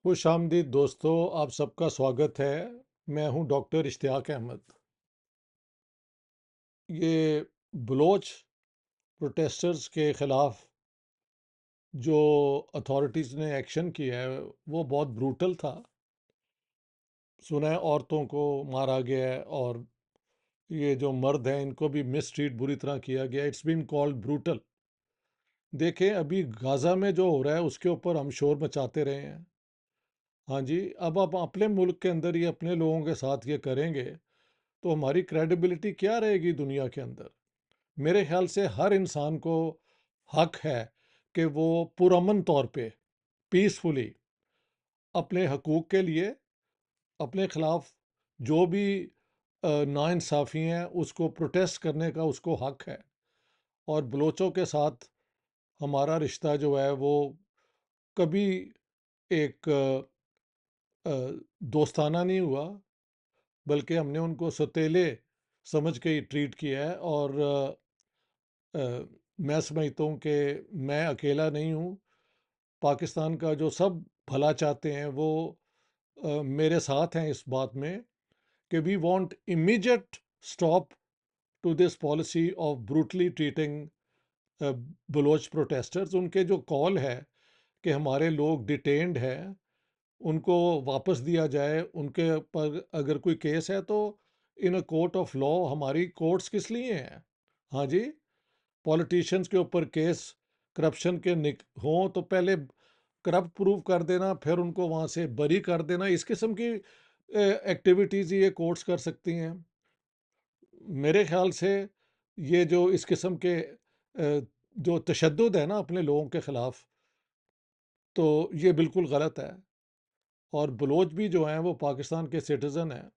خوش آمدید دوستو، آپ سب کا سواگت ہے۔ میں ہوں ڈاکٹر اشتیاق احمد۔ یہ بلوچ پروٹیسٹرز کے خلاف جو اتھارٹیز نے ایکشن کیا ہے وہ بہت بروٹل تھا۔ سنا ہے عورتوں کو مارا گیا ہے اور یہ جو مرد ہیں ان کو بھی مس ٹریٹ بری طرح کیا گیا۔ It's been called brutal. دیکھیں ابھی غازہ میں جو ہو رہا ہے اس کے اوپر ہم شور مچاتے رہے ہیں۔ ہاں جی، اب آپ اپنے ملک کے اندر یہ اپنے لوگوں کے ساتھ یہ کریں گے تو ہماری کریڈیبلٹی کیا رہے گی دنیا کے اندر؟ میرے خیال سے ہر انسان کو حق ہے کہ وہ پرامن طور پہ پیسفلی اپنے حقوق کے لیے اپنے خلاف جو بھی ناانصافی ہیں اس کو پروٹیسٹ کرنے کا اس کو حق ہے۔ اور بلوچوں کے ساتھ ہمارا رشتہ جو ہے وہ کبھی ایک دوستانہ نہیں ہوا، بلکہ ہم نے ان کو ستیلے سمجھ کے ہی ٹریٹ کیا ہے۔ اور میں سمجھتا ہوں کہ میں اکیلا نہیں ہوں، پاکستان کا جو سب بھلا چاہتے ہیں وہ میرے ساتھ ہیں اس بات میں کہ we want immediate stop to this policy of brutally treating Baloch protesters. ان کے جو کال ہے کہ ہمارے لوگ ڈیٹینڈ ہیں ان کو واپس دیا جائے، ان کے پر اگر کوئی کیس ہے تو ان اے کورٹ آف لا۔ ہماری کورٹس کس لیے ہیں؟ ہاں جی، پولیٹیشنز کے اوپر کیس کرپشن کے ہوں تو پہلے کرپٹ پروو کر دینا، پھر ان کو وہاں سے بری کر دینا، اس قسم کی ایکٹیویٹیز یہ کورٹس کر سکتی ہیں۔ میرے خیال سے یہ جو اس قسم کے جو تشدد ہے نا اپنے لوگوں کے خلاف، تو یہ بالکل غلط ہے۔ اور بلوچ بھی جو ہیں وہ پاکستان کے سٹیزن ہیں،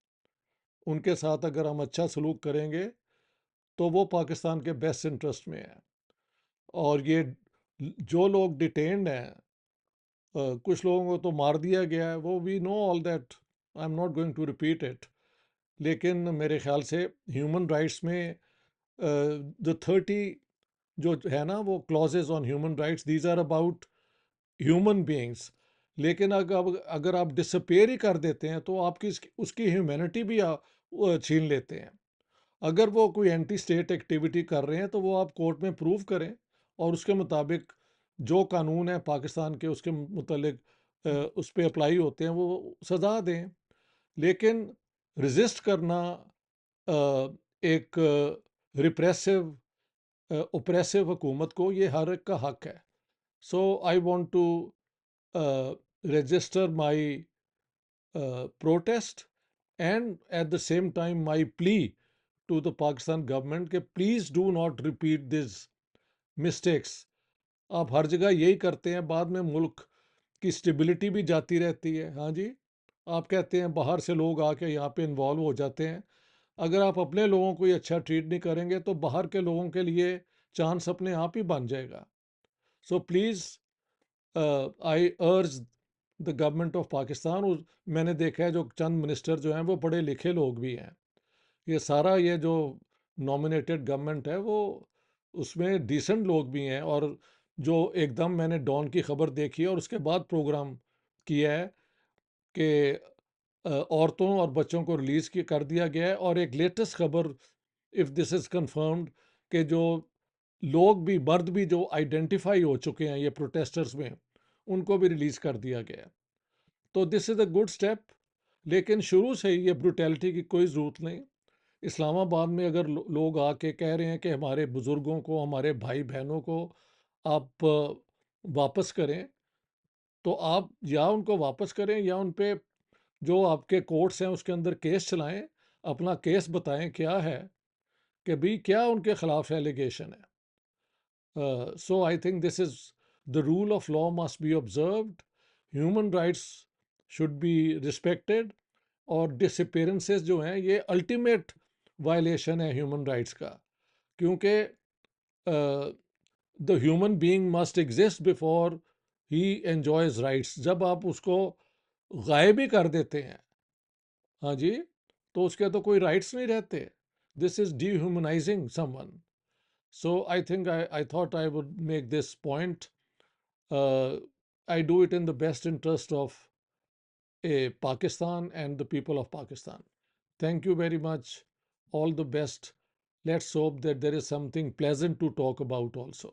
ان کے ساتھ اگر ہم اچھا سلوک کریں گے تو وہ پاکستان کے بیسٹ انٹرسٹ میں ہیں۔ اور یہ جو لوگ ڈیٹینڈ ہیں، کچھ لوگوں کو تو مار دیا گیا ہے، وہ we know all that, I am not going to repeat it. لیکن میرے خیال سے ہیومن رائٹس میں جو 30 جو ہے نا وہ clauses on human rights, these are about human beings. لیکن اگر آپ ڈسپیئر ہی کر دیتے ہیں تو آپ کی اس کی ہیومینٹی بھی چھین لیتے ہیں۔ اگر وہ کوئی اینٹی اسٹیٹ ایکٹیویٹی کر رہے ہیں تو وہ آپ کورٹ میں پروف کریں اور اس کے مطابق جو قانون ہے پاکستان کے اس کے متعلق اس پہ اپلائی ہوتے ہیں وہ سزا دیں۔ لیکن رزسٹ کرنا ایک ریپریسو اوپریسو حکومت کو، یہ ہر ایک کا حق ہے۔ So I want to register my protest and at the same time my plea to the Pakistan government کہ please do not repeat these mistakes۔ آپ ہر جگہ یہی کرتے ہیں، بعد میں ملک کی سٹیبلٹی بھی جاتی رہتی ہے۔ ہاں جی، آپ کہتے ہیں باہر سے لوگ آ کے یہاں پہ انوالو ہو جاتے ہیں۔ اگر آپ اپنے لوگوں کو یہ اچھا ٹریٹ نہیں کریں گے تو باہر کے لوگوں کے لیے چانس اپنے آپ ہی بن جائے گا۔ So please I urge the government of Pakistan. میں نے دیکھا ہے جو چند منسٹر جو ہیں وہ پڑھے لکھے لوگ بھی ہیں، یہ سارا یہ جو نامینیٹڈ گورنمنٹ ہے وہ اس میں ڈیسنٹ لوگ بھی ہیں۔ اور جو ایک دم میں نے ڈان کی خبر دیکھی ہے اور اس کے بعد پروگرام کیا ہے کہ عورتوں اور بچوں کو ریلیز کر دیا گیا ہے۔ اور ایک لیٹسٹ خبر، اف دس از کنفرمڈ، کہ جو لوگ بھی مرد بھی جو آئیڈینٹیفائی ہو چکے ہیں یہ پروٹیسٹرز میں، ان کو بھی ریلیز کر دیا گیا۔ تو دس از اے گڈ اسٹیپ، لیکن شروع سے ہی یہ بروٹیلٹی کی کوئی ضرورت نہیں۔ اسلام آباد میں اگر لوگ آ کے کہہ رہے ہیں کہ ہمارے بزرگوں کو، ہمارے بھائی بہنوں کو آپ واپس کریں، تو آپ یا ان کو واپس کریں یا ان پہ جو آپ کے کورٹس ہیں اس کے اندر کیس چلائیں، اپنا کیس بتائیں کیا ہے، کہ بھی کیا ان کے خلاف ایلیگیشن ہے۔ So I think this is the rule of law must be observed, human rights should be respected. اور ڈس اپیرنسز جو ہیں یہ الٹیمیٹ وائلیشن ہے ہیومن رائٹس کا، کیونکہ the human being must exist before he enjoys rights. جب آپ اس کو غائب ہی کر دیتے ہیں، ہاں جی، تو اس کے تو کوئی رائٹس نہیں رہتے۔ This is dehumanising someone. So I think I thought I would make this point. I do it in the best interest of Pakistan and the people of Pakistan. Thank you very much. All the best. Let's hope that there is something pleasant to talk about also.